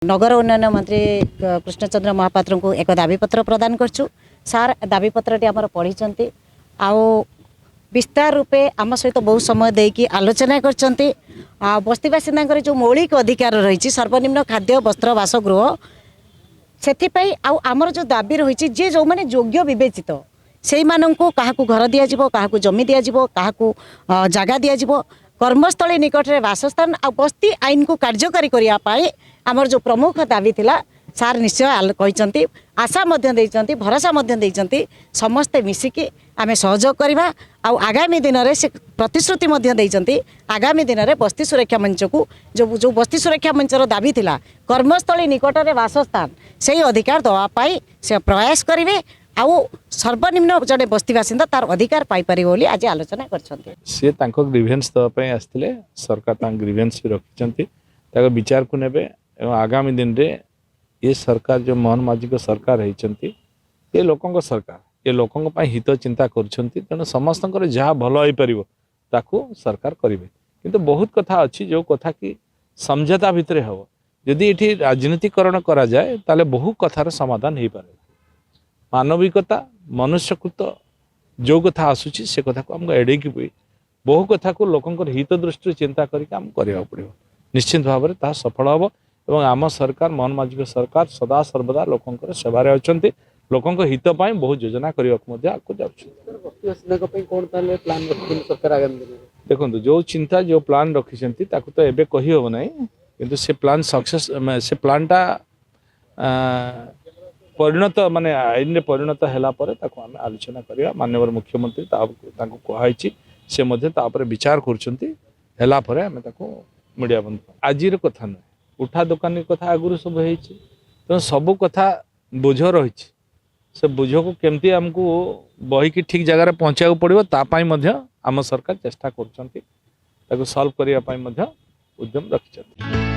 नगर उन्नयन मंत्री कृष्णचंद्र महापात्र को एक दाबीपत्र प्रदान करछु। सार दाबीपत्रटी आमर पढ़ी आउ विस्तार रूपे आम सहित बहुत समय देकी आलोचना करछंती। बस्ती बासिंदा जो मौलिक अधिकार रही सर्वनिम्न खाद्य वस्त्र बासगृह से आमर जो दाबी रही जे जो मैंने योग्य विवेचित से क्या घर दिज्व क्या जमी दिज्व क्या जगह दिज्व कर्मस्थली निकट में बासस्थान आ बस्ती आईन को कार्यकारी करने आमर जो प्रमुख दाबी थिला सार निश्चय कहते आशा भरोसा समस्ते मिसिकी आमे सहयोग करवा आगामी दिन में से प्रतिश्रुति देइचंती आगामी दिन में बस्ती सुरक्षा मंच को जो बस्ती सुरक्षा मंचर दाबी थिला कर्मस्थली निकट में बासस्थान से अधिकार दवापाई से प्रयास करेंगे आउ सर्वनिम्न जड़े बस्ती बासिंदा तार अधिकार पाइपर बोली आज आलोचना सी ग्रीवेन्स दवाई आसते सरकार ग्रीवेन्स भी रखिंट विचार को नेबे एवं आगामी दिन में ये सरकार जो मोहन माझी को सरकार होती ये लोकों सरकार ये लोकों हित चिंता कर समस्त जहाँ भल हो पार सरकार करेंगे किंतु बहुत कथा अच्छी जो कथा कि समझौता भितर हम जदि ये राजनीतिकरण करा जाए ताले बहु कथार समाधान हो पारे मानविकता मनुष्यकृत जो कथा आसूची से कथा को आमको एड़े बहु कथा को लोकों हित दृष्टि चिंता करके पड़ो निश्चित भाव में ता सफल हम और आम सरकार मोहन माझी सरकार सदा सर्वदा लोकों सेवार अच्छा लोकों हित पाई बहुत योजना करने देखो जो चिंता जो प्लान रखी तो एबे कही हम ना कि से प्लान सक्सेस से प्लानटा परिणत माने आईन में परिणत है आलोचना करवा माननीय मुख्यमंत्री कहुई से विचार कर मीडिया बंद आज कथा नुहे उठा दुकानी कथा आगुरी सब तेना सबू कथा बोझ रही से बोझ को केमती आमको बही की ठीक जगह पहुँचा पड़ो तापाई आम सरकार चेष्टा कर सल्व करने उद्यम रखिंट।